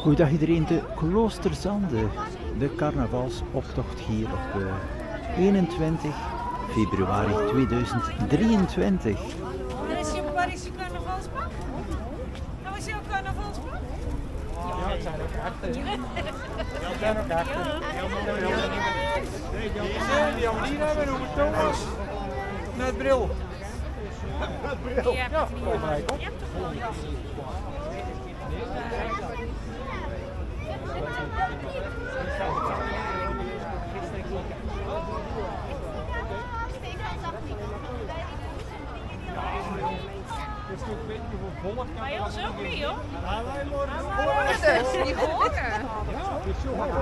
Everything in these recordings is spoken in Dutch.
Goedendag iedereen, de Kloosterzande, de carnavalsoptocht hier op 21 februari 2023. Waar is je carnavalspak? Waar is jouw carnavalspak? Ja, het zijn ook achter. Ja, het zijn ook achter. Die Jolien hebben hoe het Thomas. Met bril. Met bril. Ja, volgens mij toch? Bij ons ook niet, hoor. Ja, wij worden Dat is niet horen. Ja, het is zo hard.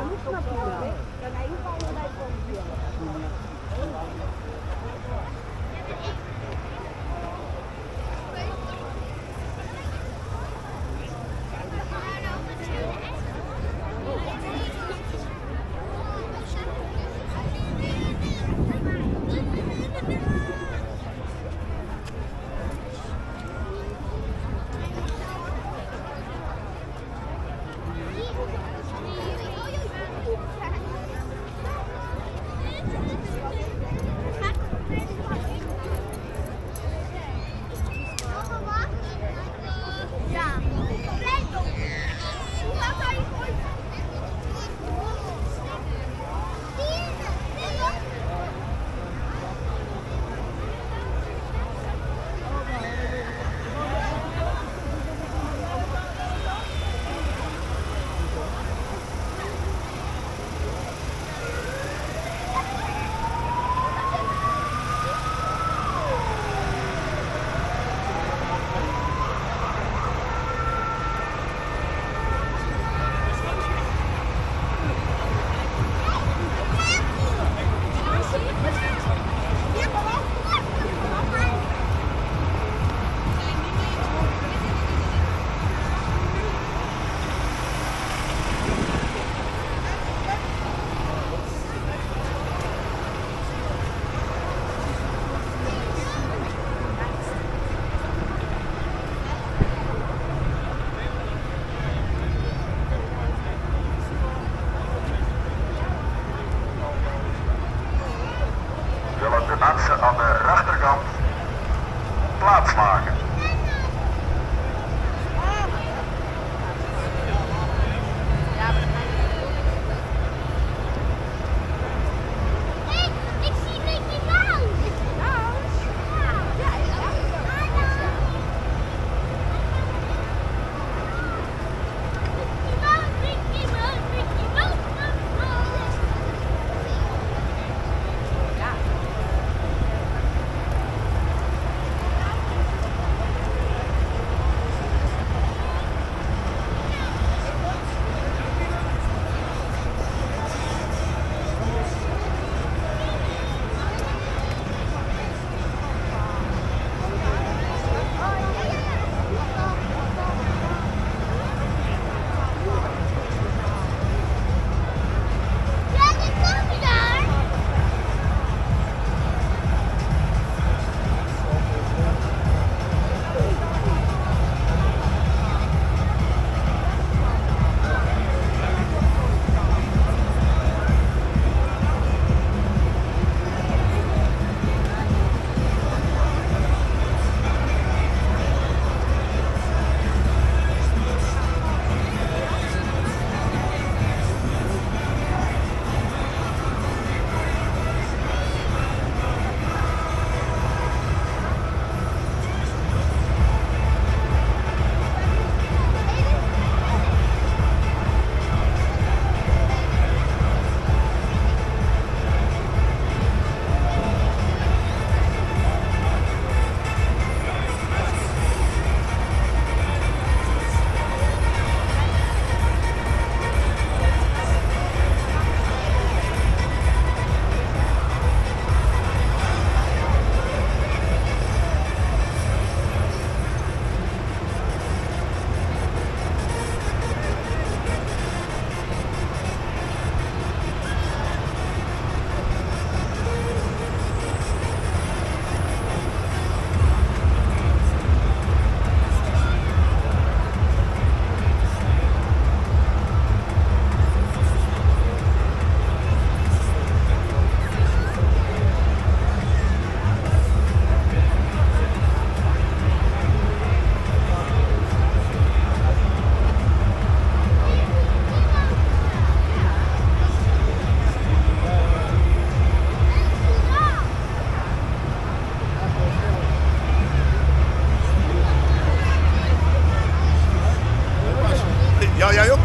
Ja, jij ook?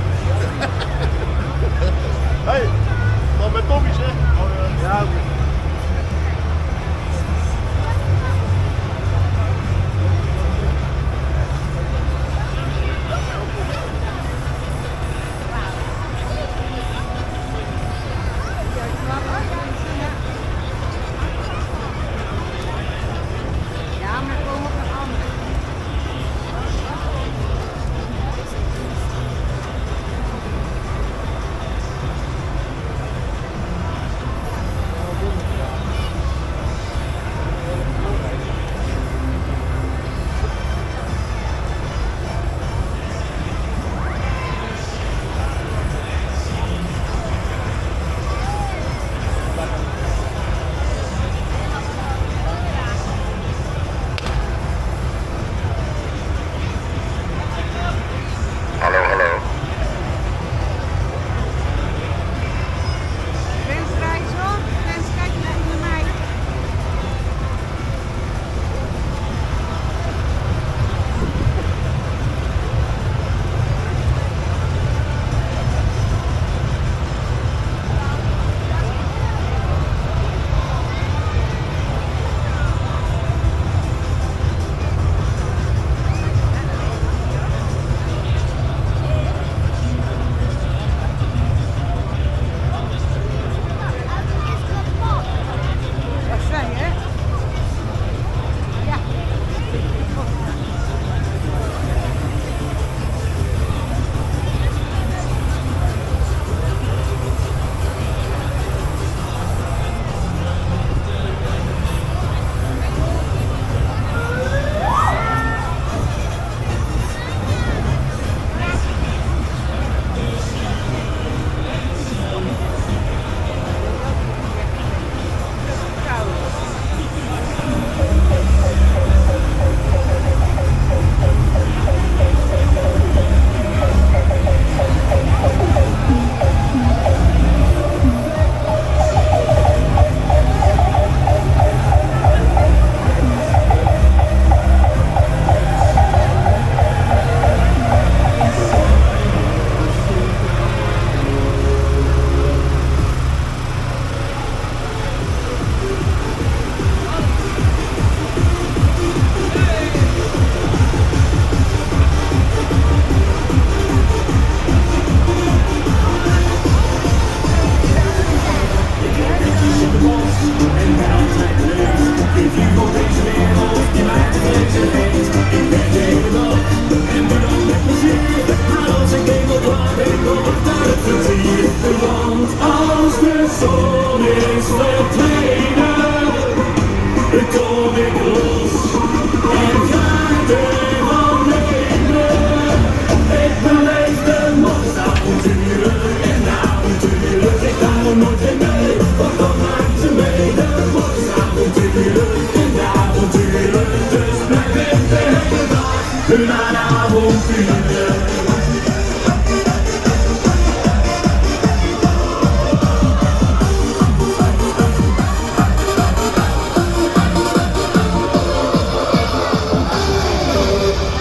Hey, dan met Tommy's, hè? Ja, oké.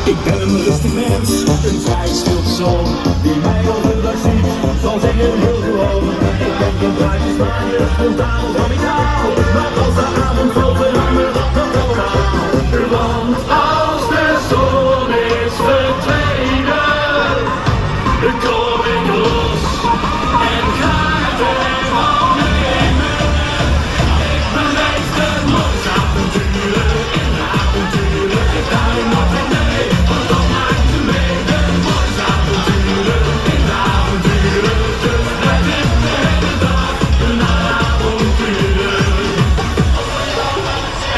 Ik ben een rustig mens, een vrij stil persoon. Wie mij overdag ziet, zal zeggen heel gewoon. Ik ben geen praatjesmaker, spontaan of amicaal. Maar als de avond valt, verandert dat allemaal. Want als de zon is verdwenen, kom ik los en ga het helemaal nemen. Ik beleef de mooiste avonturen en avonturen. Ik ga er nog in mee, want dat maakt me mee. De mooiste avonturen en avonturen. Dus blijf ik de hele dag naar avonturen.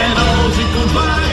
En als ik ontwaak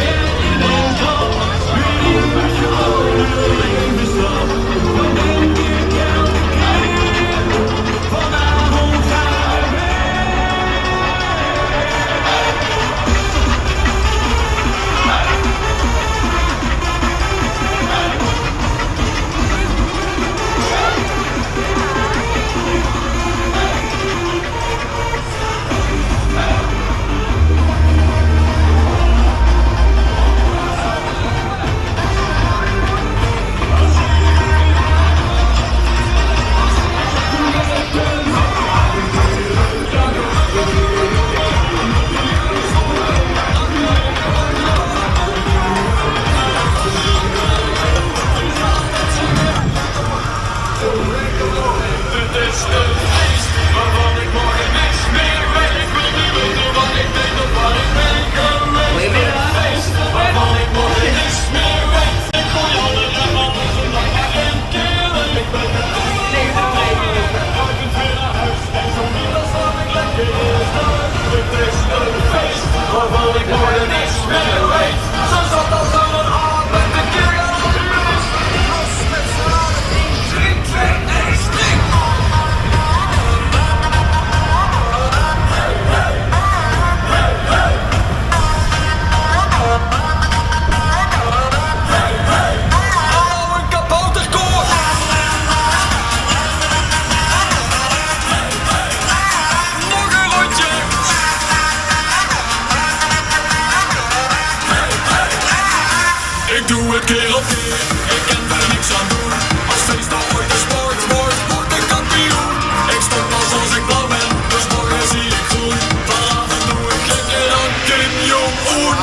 nog meer. Ik kan er niks aan doen. Als feest al ooit een sport wordt, word ik kampioen. Ik stop pas als ik blauw ben, dus morgen zie ik groen. Vanavond doe ik gekker dan Kim Jong-un.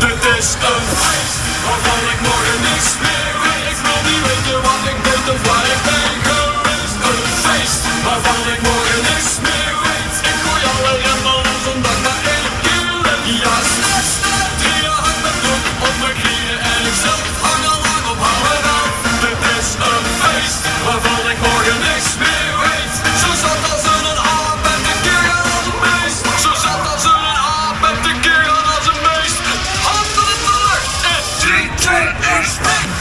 Dit is een feest waarvan ik morgen niks meer weet. Ik wil niet weten wat ik deed of waar ik ben geweest. Een feest waarvan ik morgen niks meer weet. Ik gooi alle remmen op zondag maar één keer leuk. Ja, straks drieën hangt mijn broek op mijn knieën en ik zelf hang al lang op houden af. Dit is een feest waarvan ik morgen niks meer weet. Zo zat als een aap en de keer gaan als een beest. Zo zat als een aap en de keer gaan als een beest. Handen in de lucht en 3, 2, 1, spring!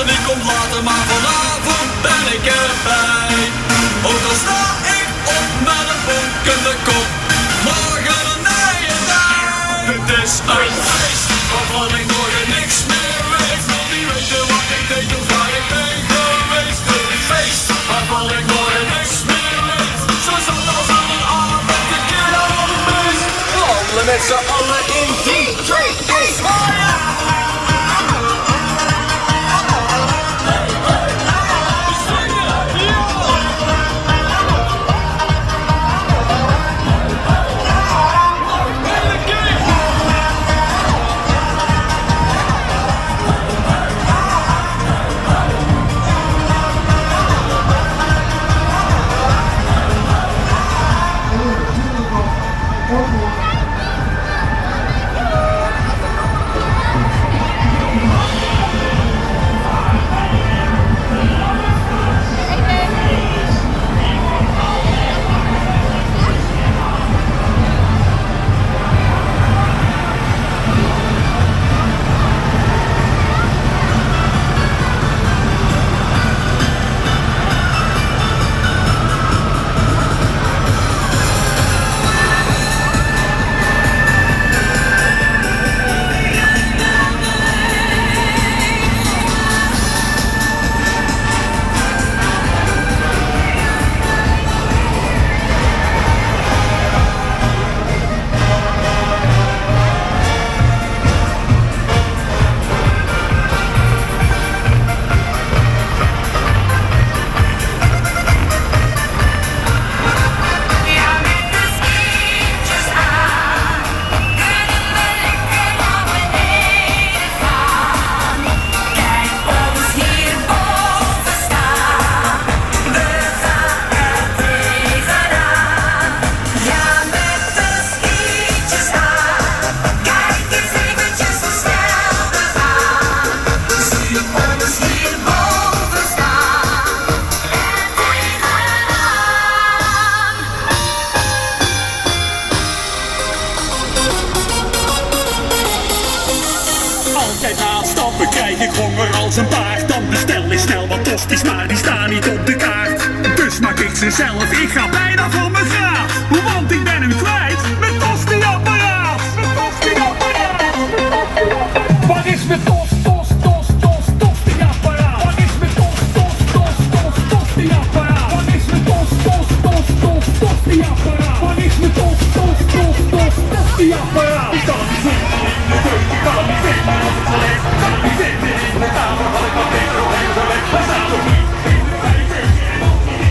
Die komt later, maar vanavond ben ik erbij. Ook al sta ik op met een bonk in de kop, morgen een nijenij. Dit is een feest waarvan ik morgen niks meer weet. Ik wil niet weten wat ik deed of waar ik ben geweest. Een feest waarvan ik morgen niks meer weet. Zo zat als een aap en de keer dan op een beest. Wandelen met z'n allen in 3, 2, 1, fire! Ik honger als een paard, dan bestel ik snel wat tosties, maar die staan niet op de kaart. Dus maak ik ze zelf, ik ga bijna voor mijn graad. Want ik ben hem kwijt, met tosti-apparaat. Waar is mijn tosti-apparaat? Waar is mijn tosti-apparaat? Waar is mijn tosti-apparaat? Waar is mijn tosti-apparaat? Ik kan niet zitten in de deur, ik kan niet zitten als het gelijk. Ik kan niet zitten in de kamer, had ik al beter op hem zo weg. Waar staan we nu? In de vijf en op die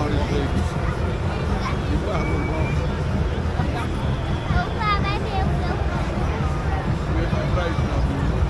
Nou, dat is leuk. Die vraag nog wel. Opa, wij hebben heel veel. Weer geen prijs natuurlijk.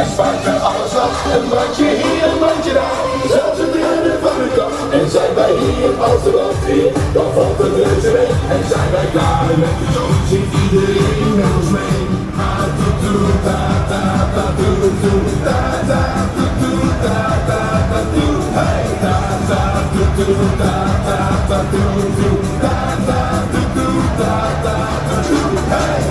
En spuiten alles af, een mandje hier, een mandje daar. Zelfs het rennen van de kast. En zijn wij hier als de brandweer, dan valt het reuze weg. En zijn wij klaar met de zon, zingt iedereen met ons mee. Ha, toet, toet, ta, ta, ta, toet, toet, ta, ta, toet, toet, ta, ta, ta, toet, hey, ta, ta, toet, toet, ta, ta, ta, toet, toet, ta, ta, toet, toet, ta, ta, toet, hey.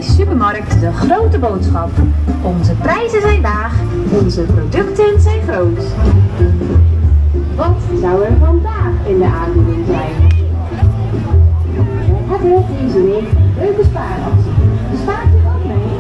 Supermarkt De Grote Boodschap. Onze prijzen zijn laag, onze producten zijn groot. Wat zou er vandaag in de aanbieding zijn? We hebben deze week leuke spaaractie. Spaart u ook mee?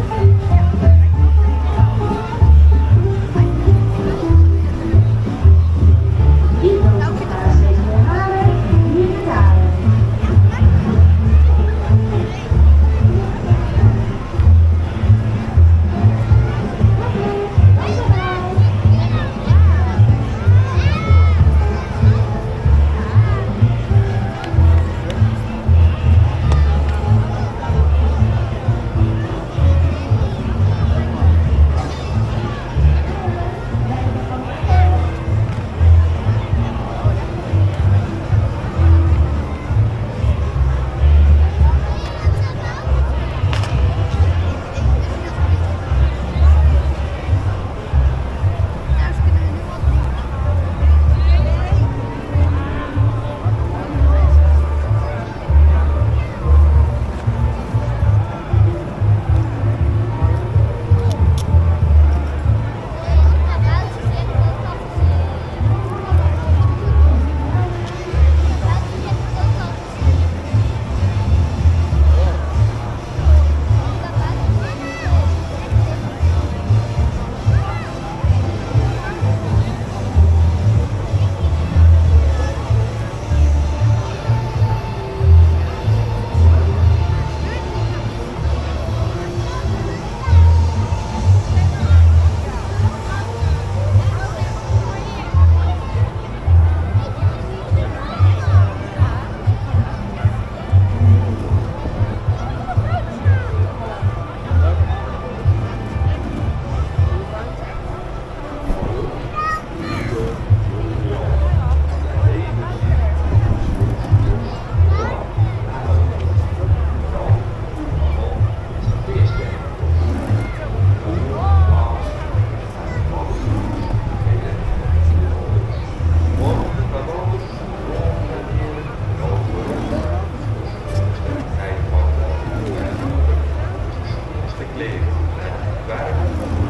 kleren en werk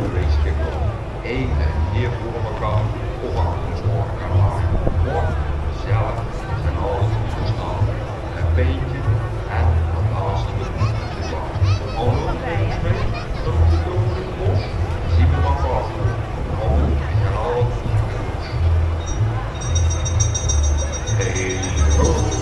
een beetje eten hier voor elkaar of anders morgen kan maken. Morgen zelf zijn alles verstaan. Een beetje en wat alles te doen. Onder de bos zien we wat vast. Onder en alles. Hey, ho.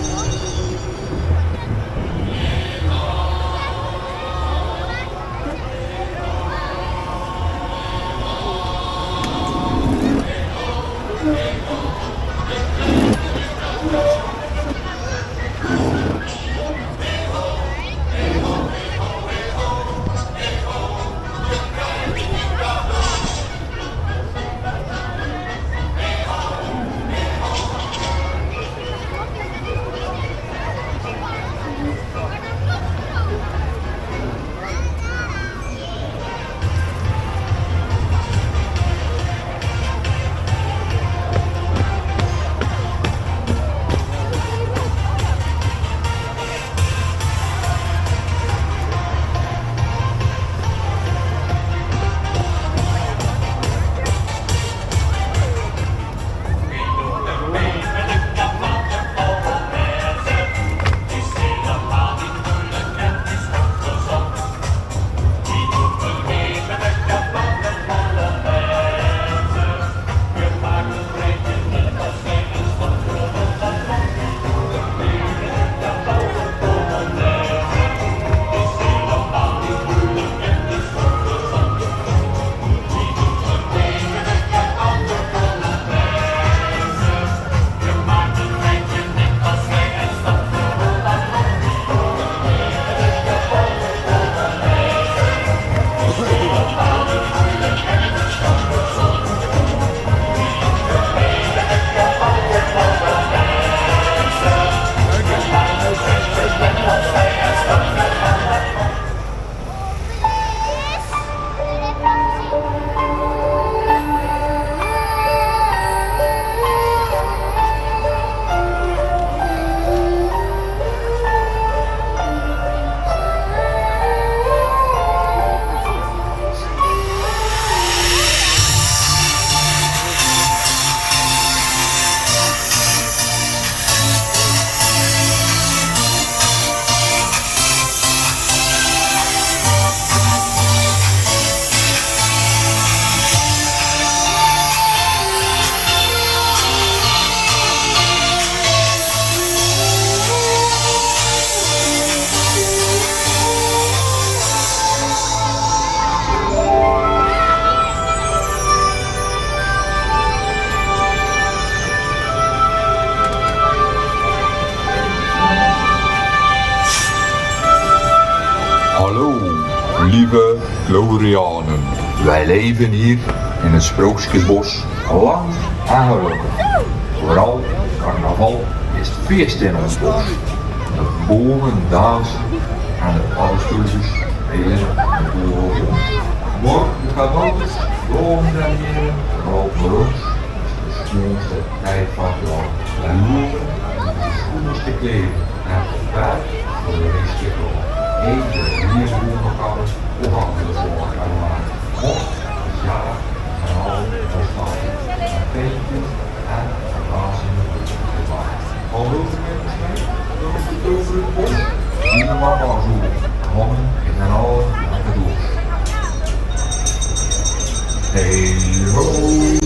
Lieve Florianen, wij leven hier in het Sprookjesbos lang en gelukkig. Vooral carnaval is het feest in ons bos. De bomen dansen en de paddenstoeltjes spelen de boel rond. Morgen de kabouters, bloemen en heren, rood roos is de schoonste tijd van het jaar. Wij lopen de schoonste kleren en het werk voor de meeste klant. Eten hier boerenkammen of andere zorgen kan maken. Mocht, ja, en al ontstaan. Een beetje en verbazingen gewaard. Al lopen we misschien door het over het bos. Hier een mappa zoeken. Mannen in en al aan de doos. Hey ho!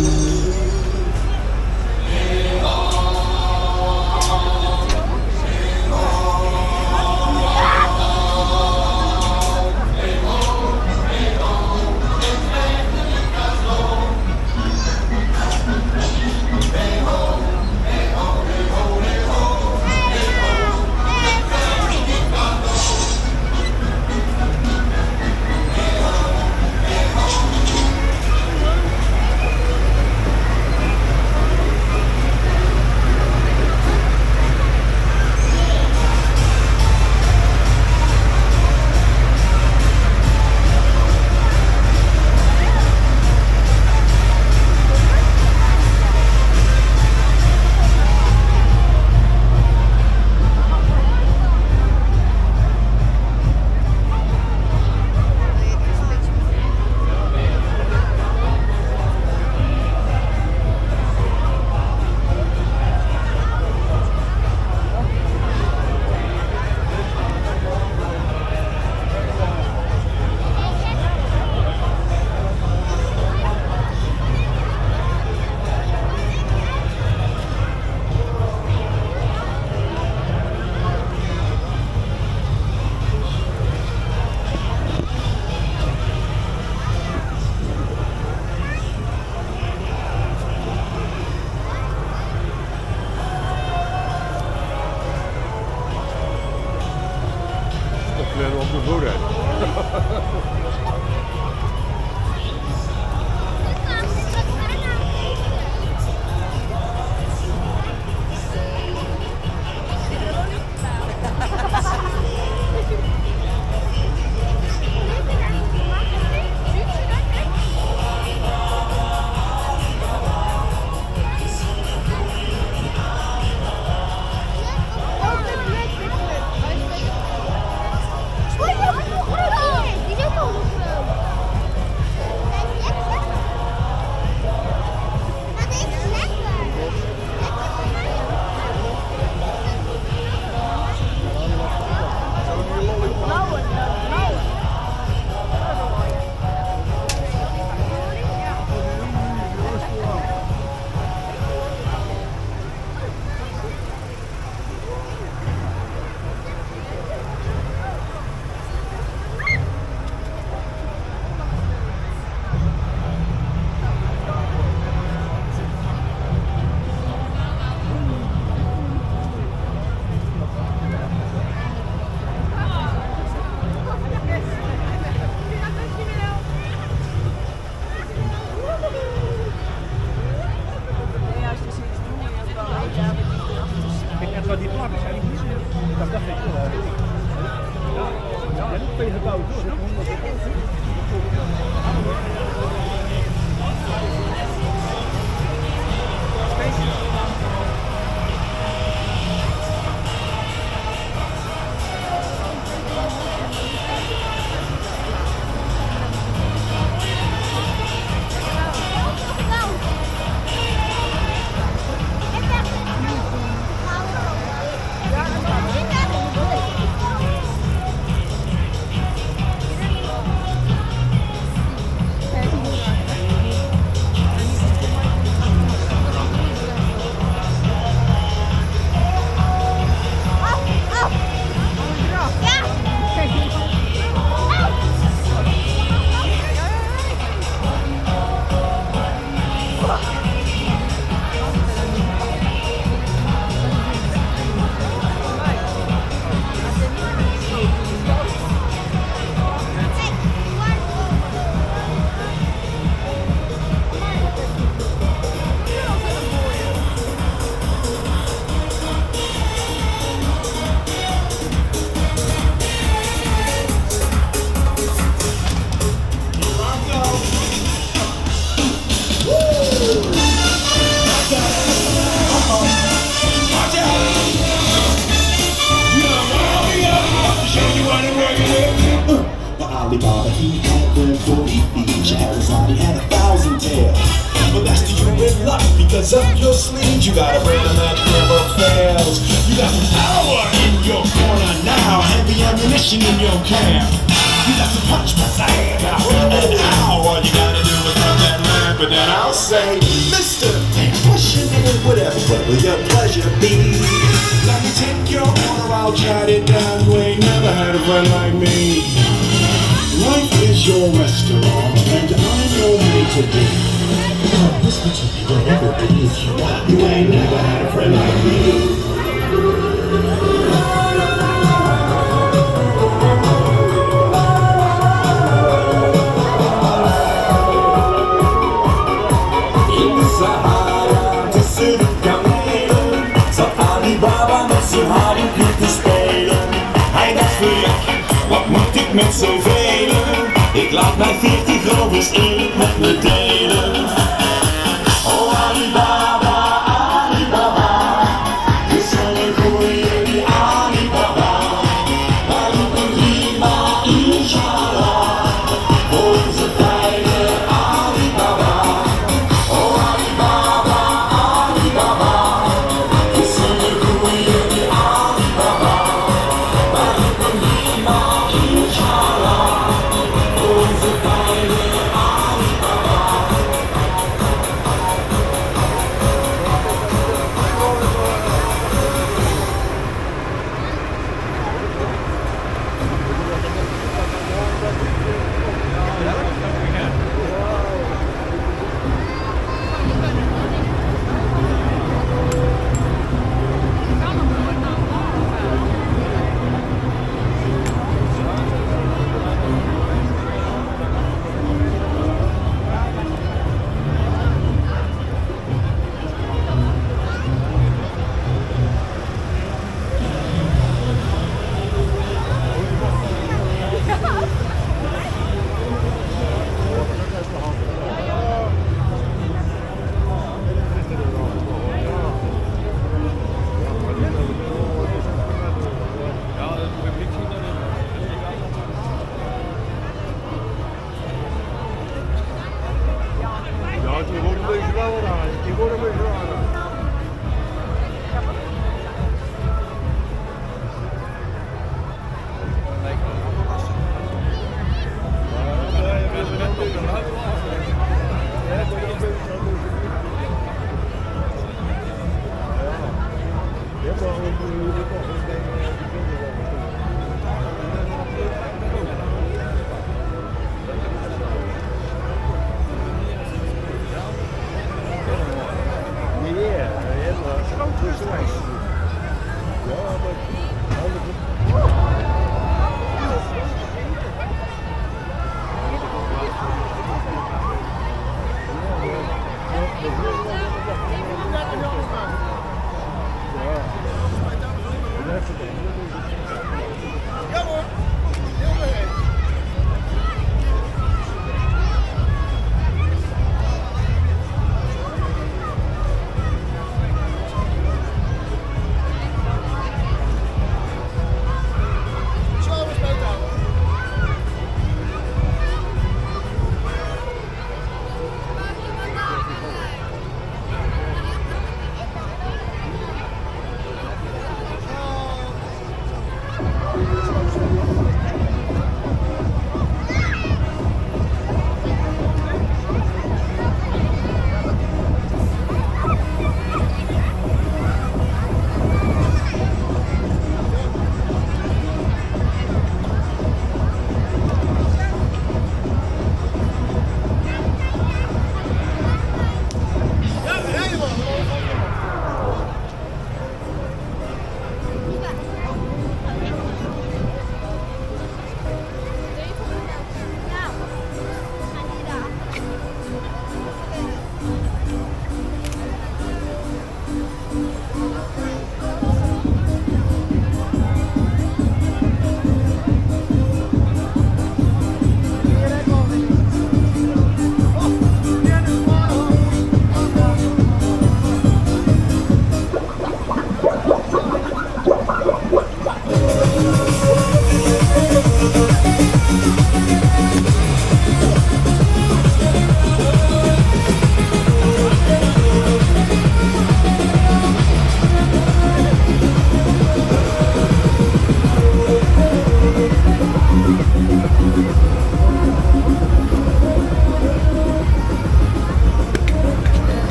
Alibaba, he had them 40 feet. Shahrazad, he had 1,000 tails. But that's to you in luck, because up your sleeves you got a brand that never fails. You got some power in your corner now, heavy ammunition in your camp. You got some punch, and ow, all you gotta do is run that lamp, and then I'll say, Mister, push your name, whatever will your pleasure be? Let me take your order, I'll jot it down. You ain't never had a friend like me. Life is your restaurant, and I'm your maitre d'. Listen to me, whatever it is you want. You ain't never had a friend like me. Met zoveel, ik laat mijn 40 euro's eerlijk met me delen. Oh Alibaba, Alibaba, je zal een goeie die Alibaba. Maar doe een prima, inshallah, voor onze fijne Alibaba. Oh Alibaba, Alibaba, je zal een goeie die Alibaba. Maar doe een prima, inshallah.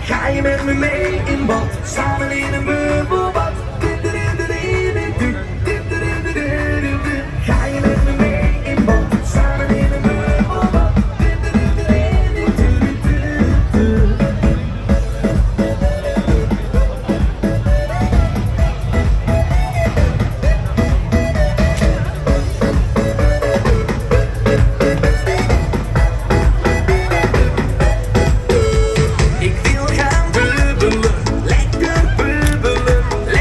Ga je met me mee in bad, samen in een bubbelbad. Ga je met me mee in bad, samen in een bubbelbad. Ik wil gaan bubbelen, lekker bubbelen.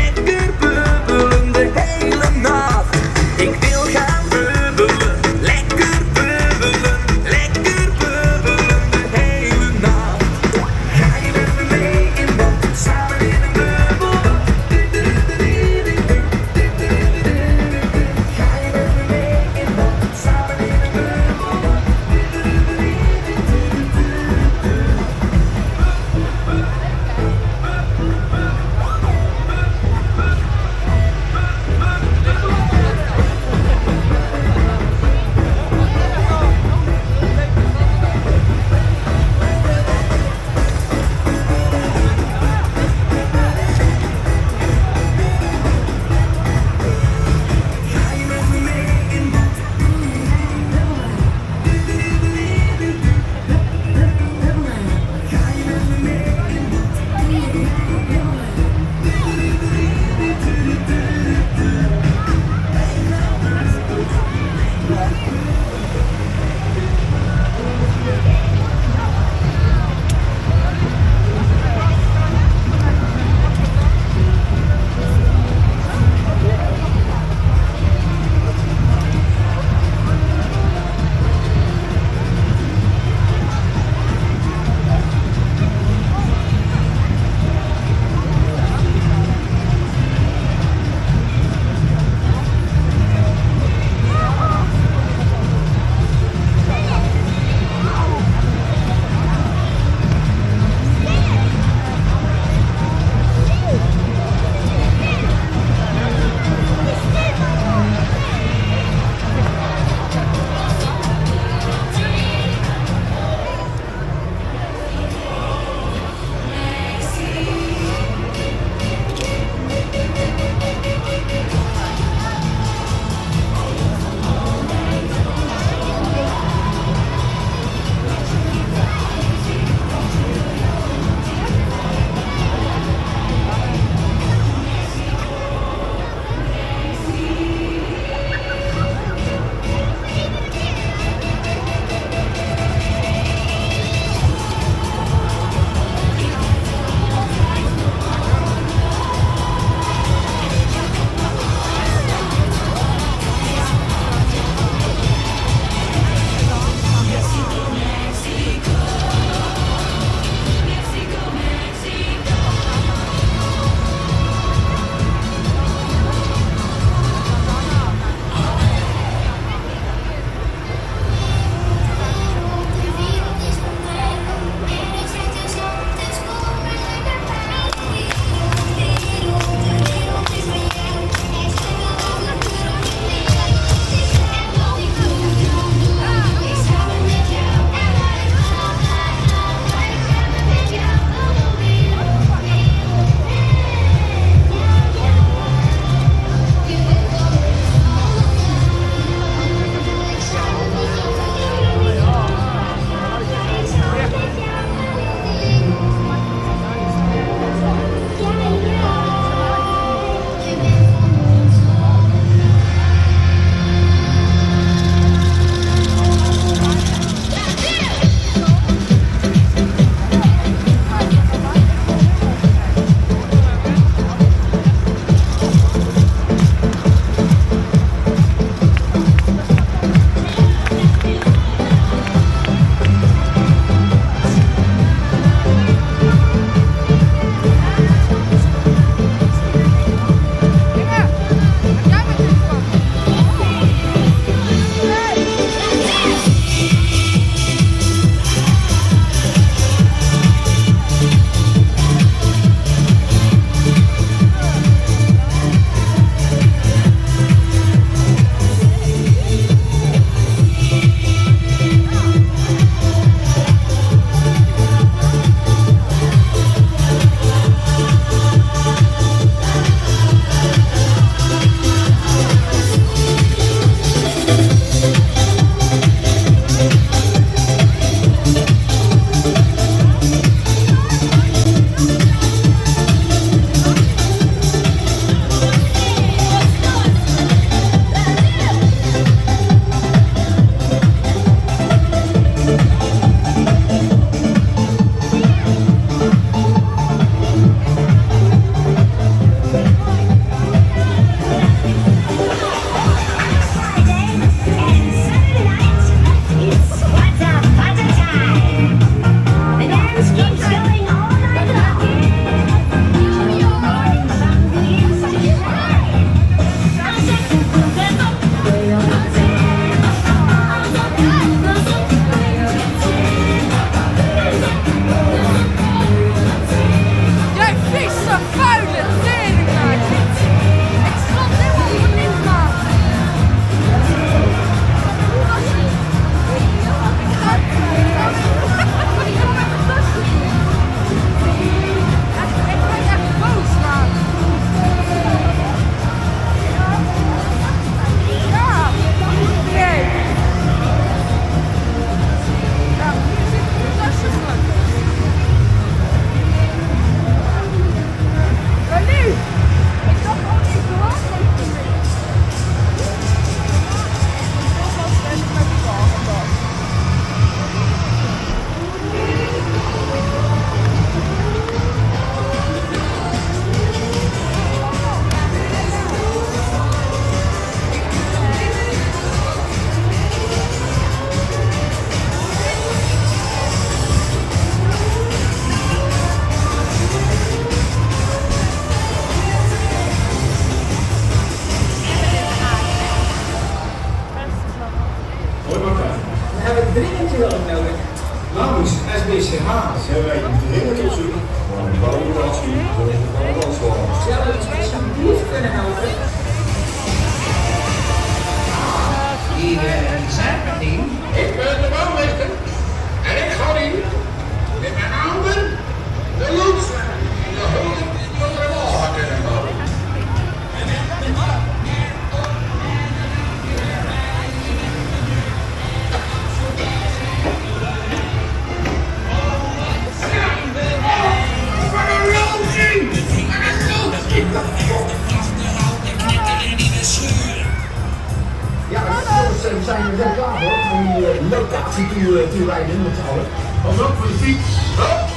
zijn we net klaar hoor, om die locatie toe rijden met z'n allen. Pas op voor de fiets. Hup.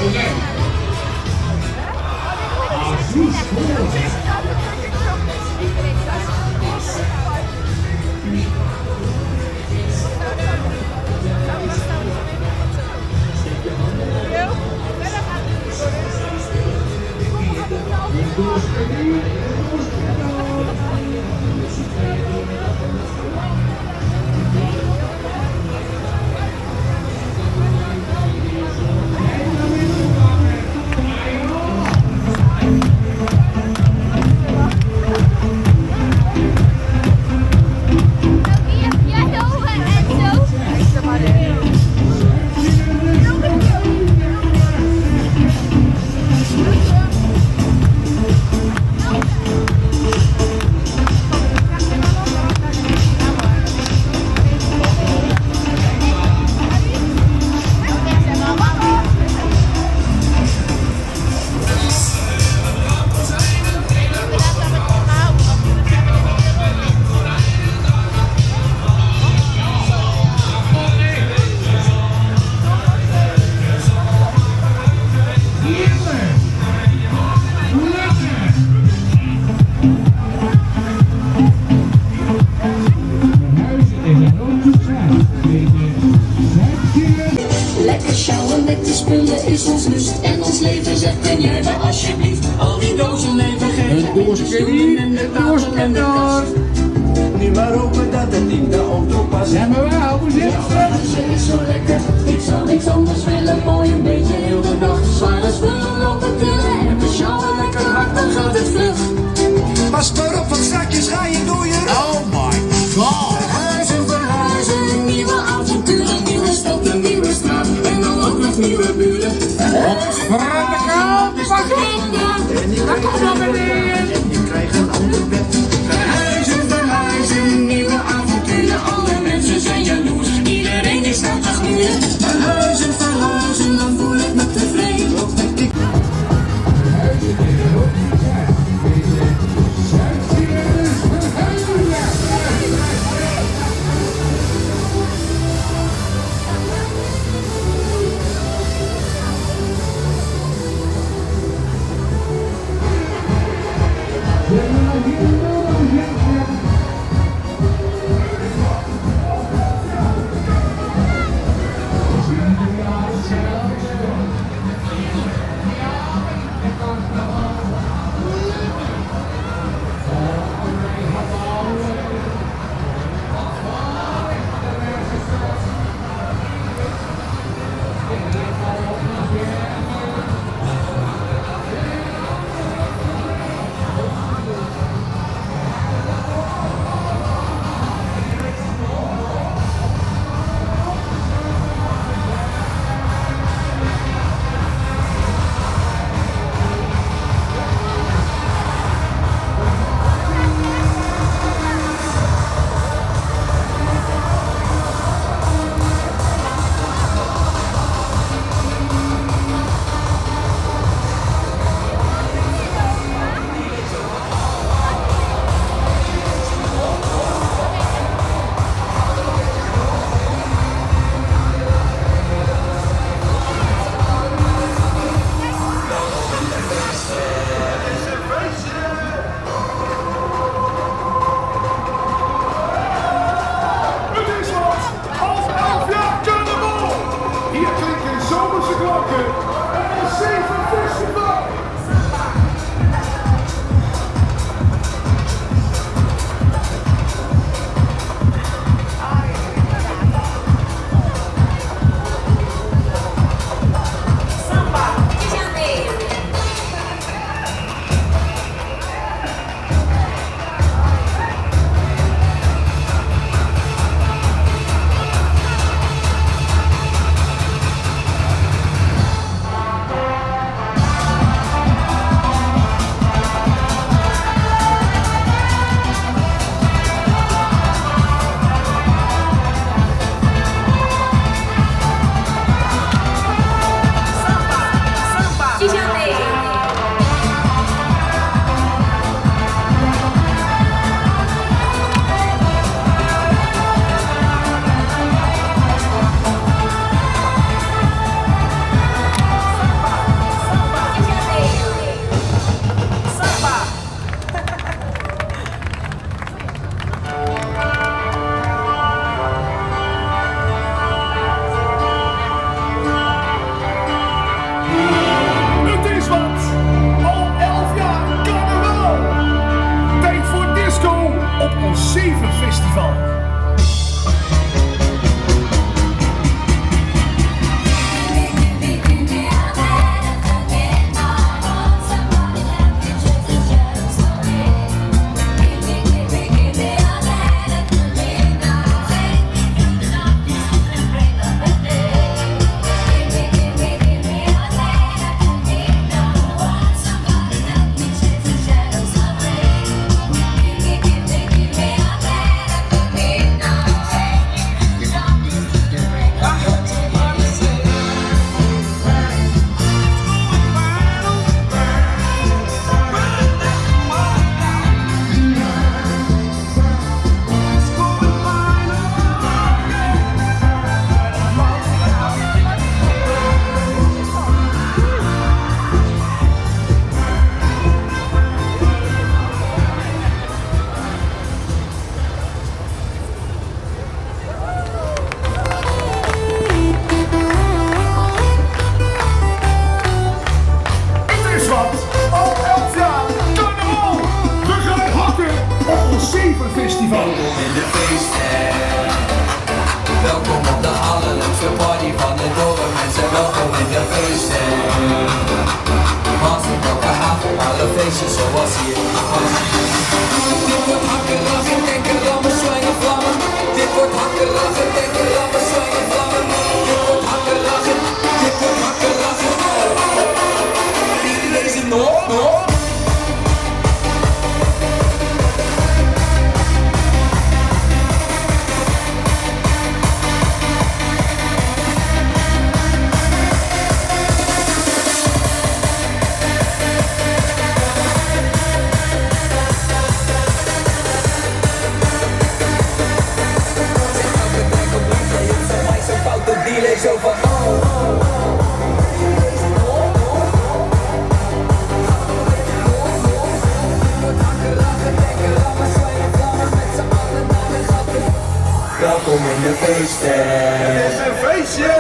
Oké. Lekker sjouwen met de spullen is ons lust en ons leven zegt en jij me alsjeblieft al die dozen leven geven. Een doosje hier, een doosje daar. Nu maar hopen dat het in de auto past. Ja, maar wel, hoe zit het? Huizen is zo lekker, ik zou niks anders willen. Mooi een beetje heel de dag, zware spullen lopen tillen. En we sjouwen lekker hard, dan gaat het vlug. Pas maar op, want straks ga je door je rug. Oh my god. Verhuizen, nieuwe avonturen, nieuwe stad, een nieuwe straat en dan ook nog nieuwe buren. Verrukkelijk, pas op. Dat komt naar beneden. En je krijgt een ander bed. Verhuizen, nieuwe avonturen, alle mensen zijn jaloers. Iedereen die staat te gloeien. Verhuizen, dan voel ik me tevreden. Festival. Festival. In de feesten. Welkom op de allerleukste party van het dorp. Mensen, welkom in de feesten. Wassen elke avond, alle feestjes zoals hier. Dit wordt hakken, lachen, denken, rammen, zwijgen, vlammen. Dit wordt hakken, lachen, denken, rammen, zwijgen, vlammen. Dit wordt hakken, lachen, dit wordt hakken, lachen. Iedereen is nog. Zo van welkom in de feesten. Het is een feestje!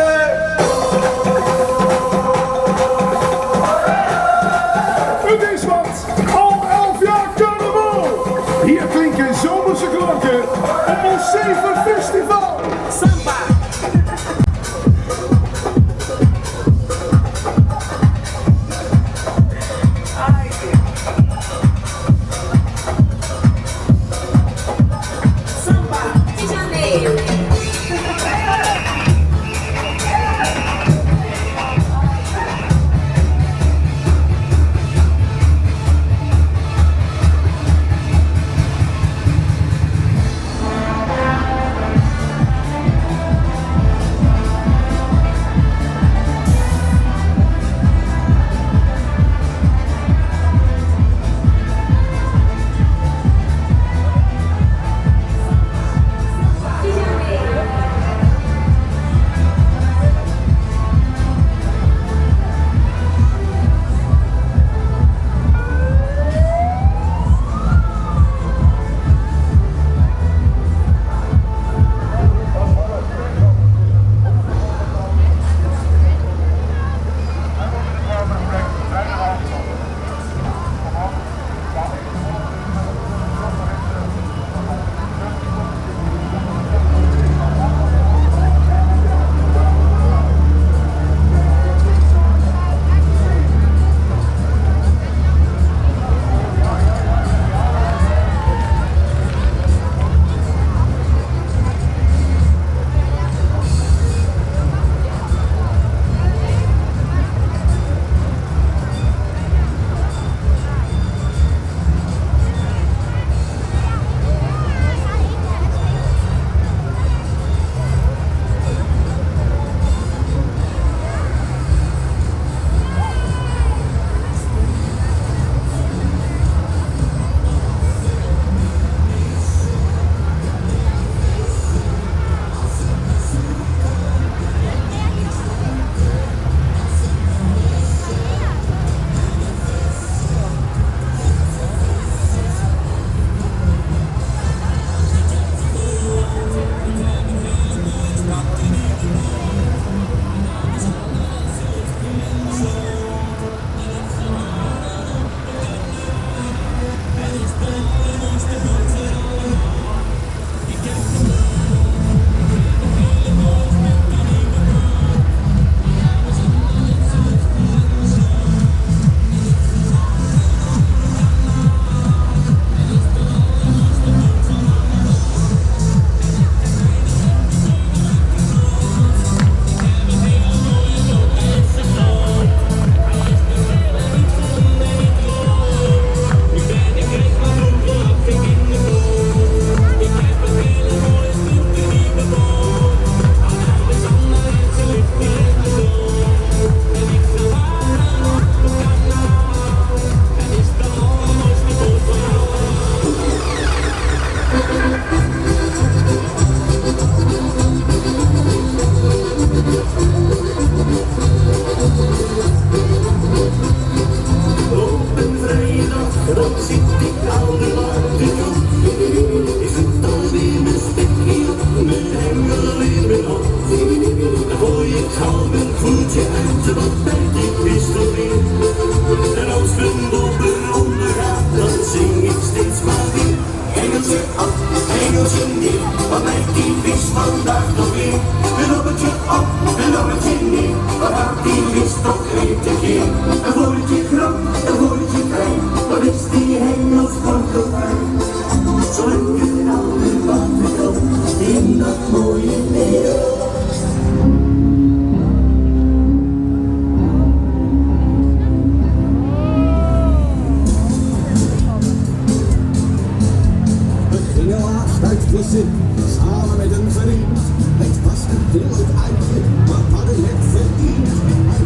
Het is wat, al 11 jaar carnaval. Hier klinken zomerse klanken op ons 7 festival. Samba. ik wist het niet. En als mijn dobber ondergaat, dan zing ik steeds maar weer. Engeltje op, engeltje neer, wat lijkt die vis vandaag nog weer? Een lobbetje op, een lobbetje neer, wat houdt die vis toch weer te keer? Een vogeltje groot, een vogeltje klein, wat is die hengels van fijn? Zolang het oude water komt, in dat mooie Nederland. Samen met een vriend, het was een wild uitje, maar hadden het verdiend.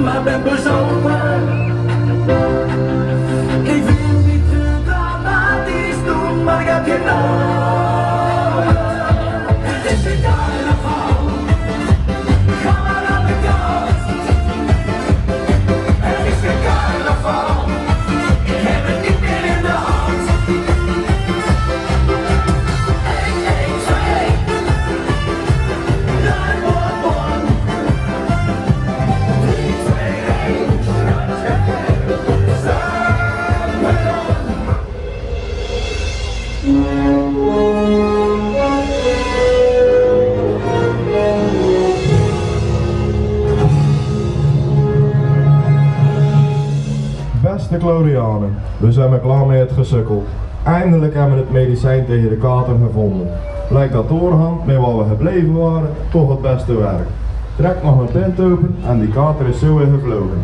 maar ben bezopen. Ik wil niet te dramatisch doen, maar ik heb je nodig. Het is weer carnaval, ga maar aan de kant. Het is weer carnaval, ik heb het niet meer in de hand. 1, 2, 3, Beste Glorianen, we zijn maar klaar met het gesukkel. Eindelijk hebben we het medicijn tegen de kater gevonden. Lijkt dat doorhand met waar we gebleven waren, toch het beste werk. Trek nog een tent open en die kater is zo weer gevlogen.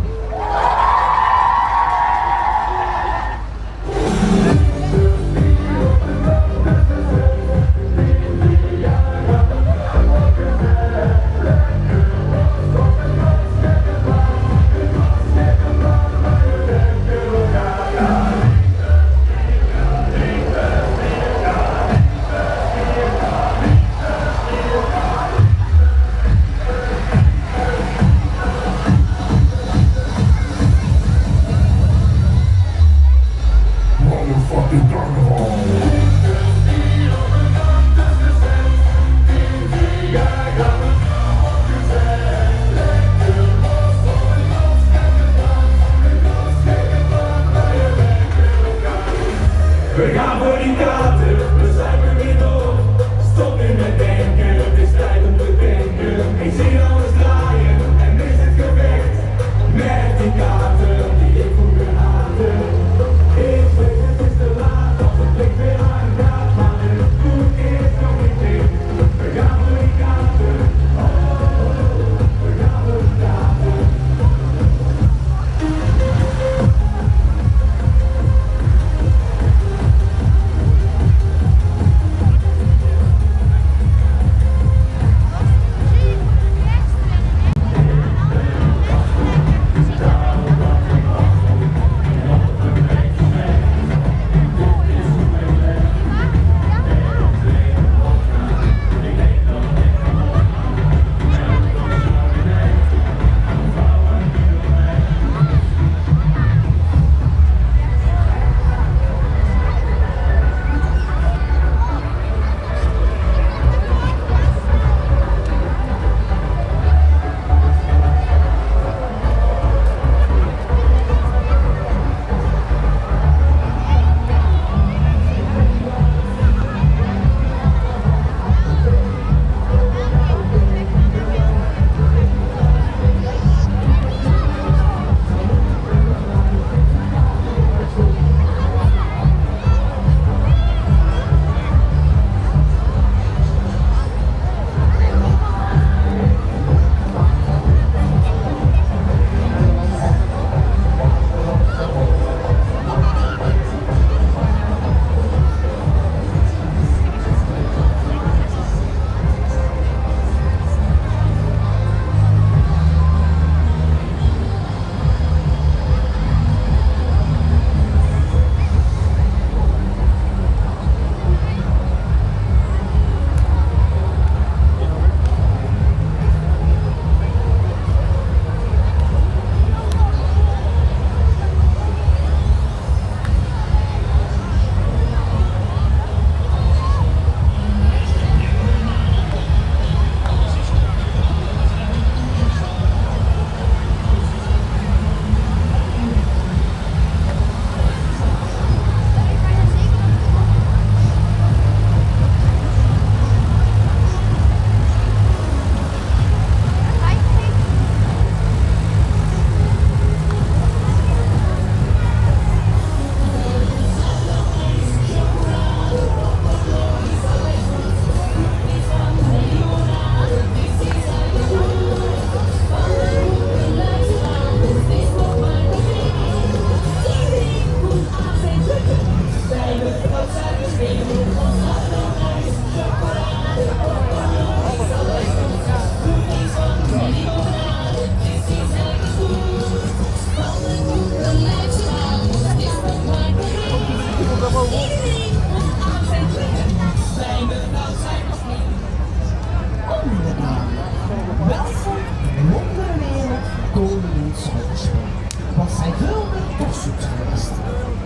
zoet geweest.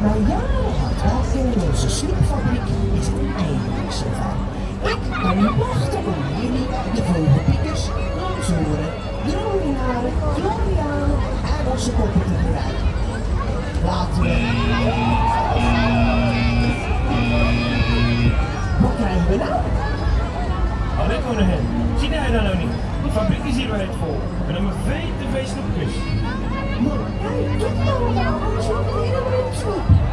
Na jaren hard werken in onze snoepfabriek is het eindelijk zover. Ik kan niet wachten om jullie, de vogelpiekers, ramzoren, dromenaren, glorianen en onze koppen te bereiden. Laten we... Wat krijgen we nou? Allee koningin, zie jij dat nou niet? De fabriek is hier weer vol. We hebben veel snoepjes. Maar kijk, doe nou wel, anders wordt het helemaal niet snoep.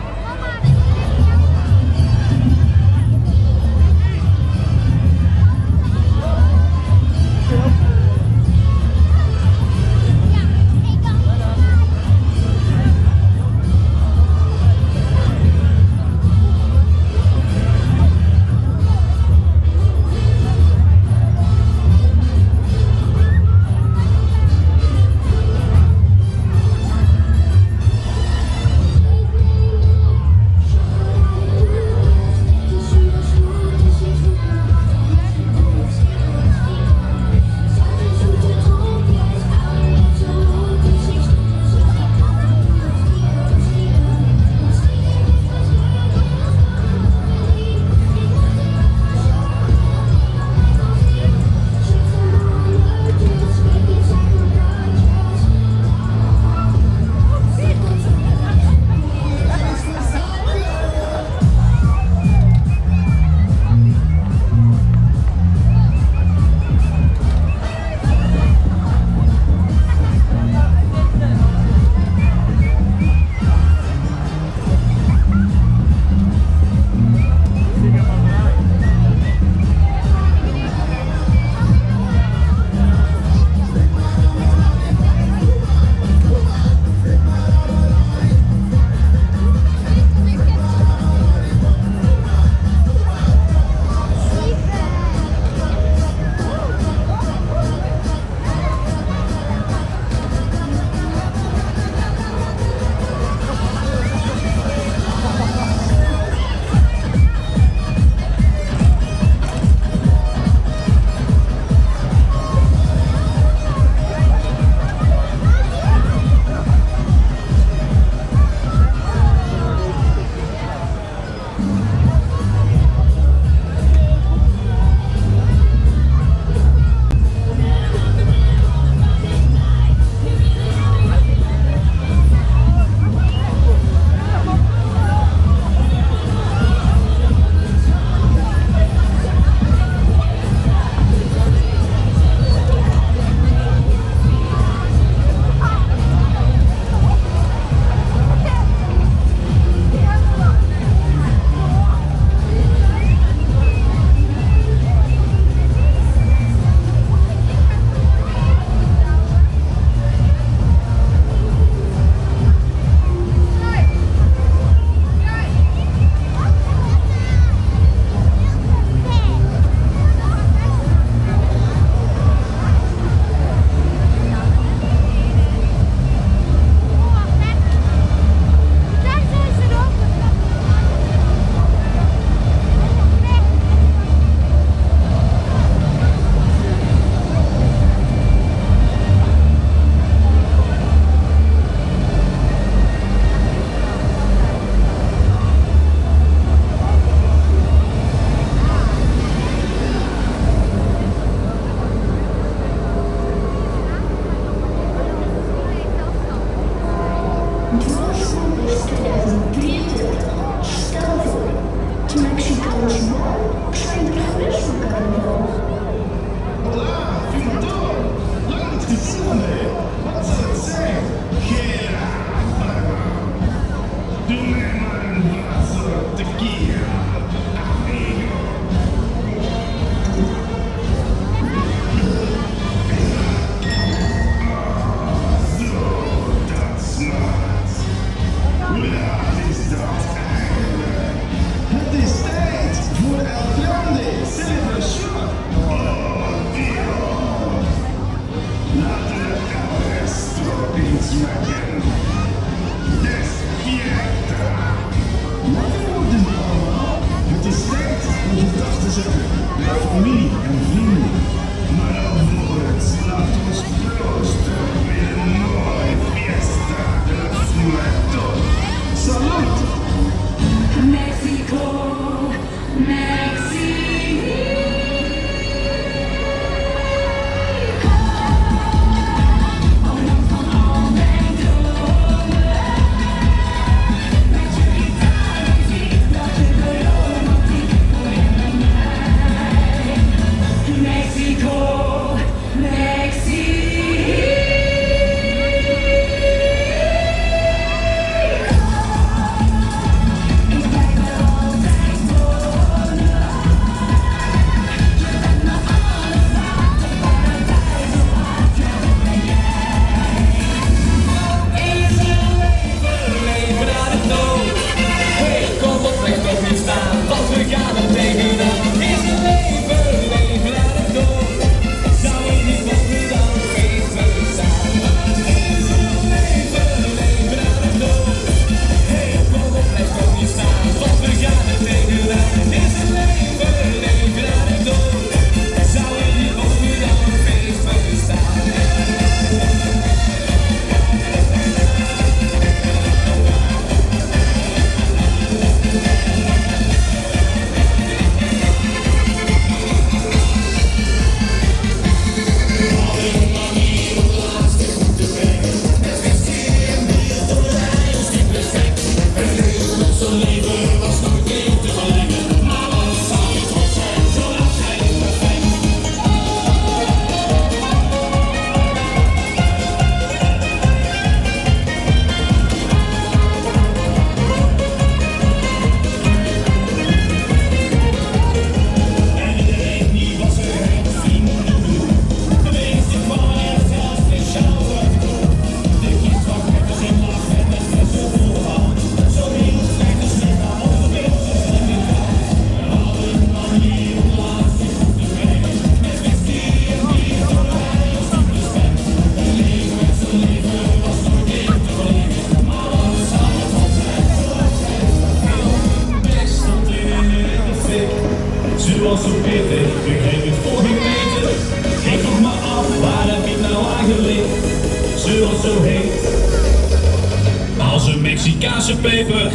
Mexicaanse peper.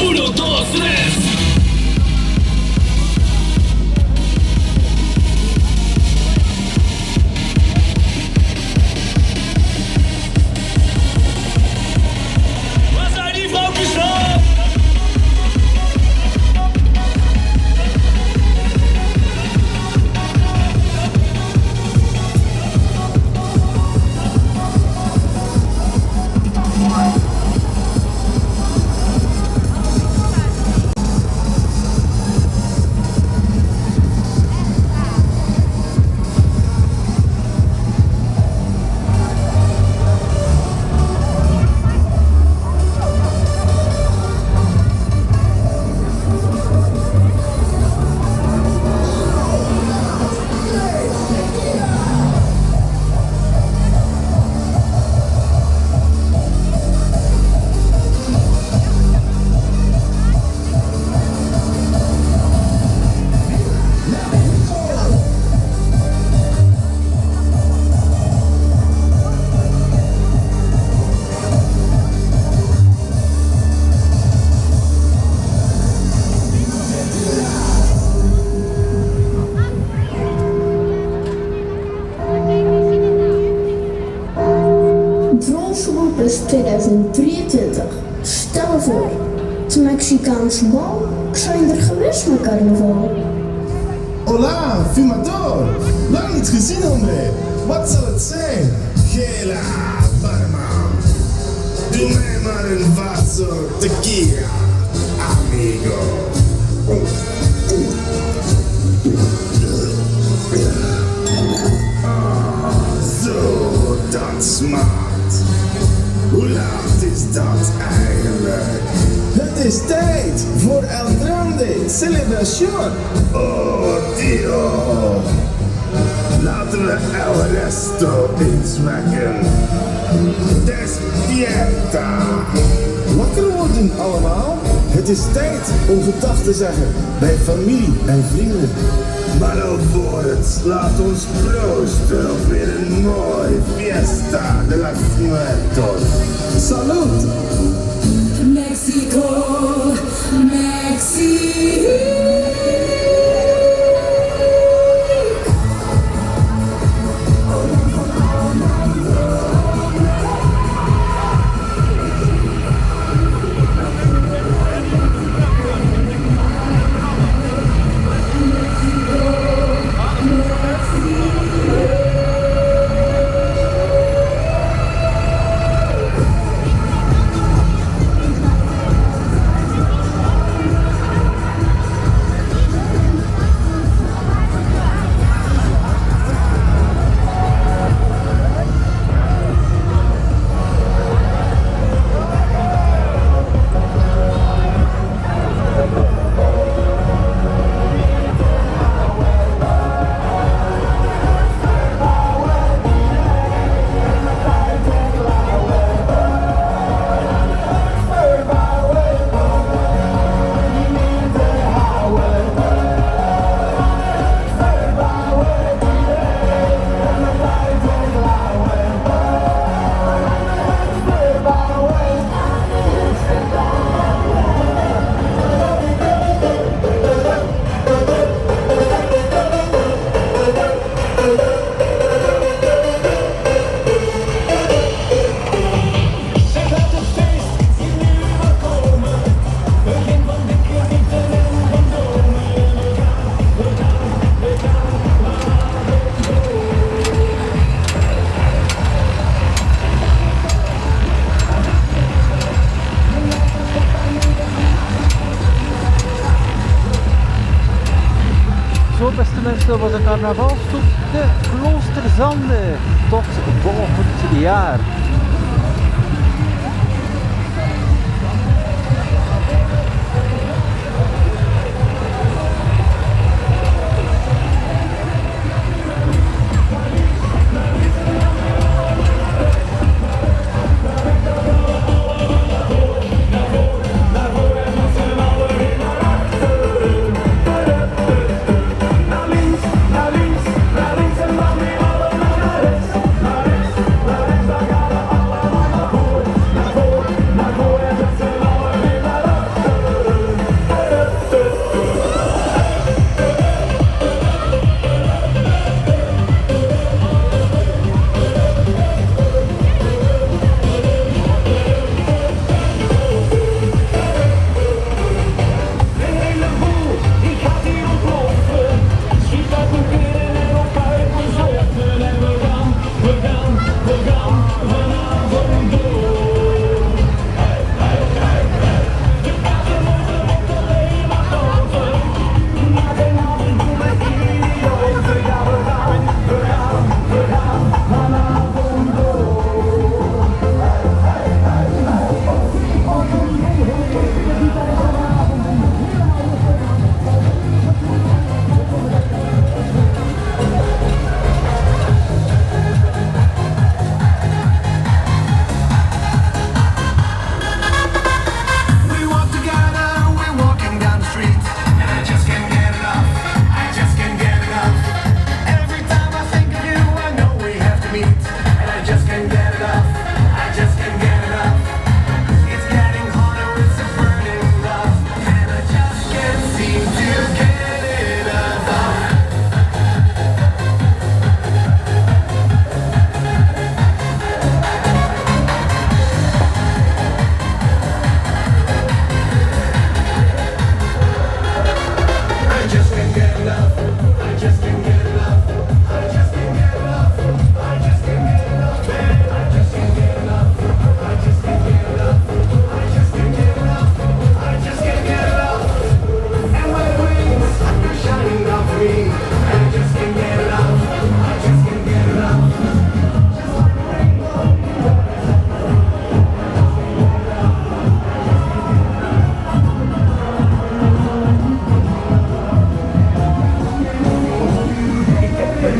Uno, dos, tres. Waar zijn die vrouwtjes dan? Droolsroepers 2023. Stel je voor, het Mexicaanse bal zijn er geweest met carnaval. Hola, fumador. Lang niet gezien, hombre. Wat zal het zijn? Gela, barman. Doe mij maar een vaso tequila, amigo. Zo, dat smaakt. Hoe laat is dat eigenlijk? Het is tijd voor El Grande Celebration. Oh, Dio. Laten we El Resto insmaken. Despierta. Wakker worden allemaal. Het is tijd om gedag te zeggen bij familie en vrienden. Maar alvorens, laat ons proosten op weer een mooi fiesta de las muertos. Salud! Mexico, Mexico. Zo, beste mensen, dat was een carnavalstocht de Kloosterzande. Tot volgend jaar. Naar links en dan weer allemaal naar rechts. Naar rechts en dan weer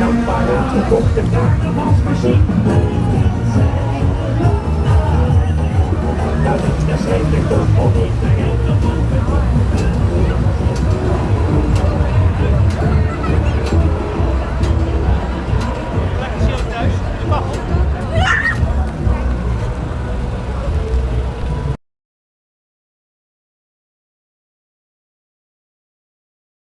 een apparaat gekocht, de carnavalsmachine. Dat is de slechte kop om niet te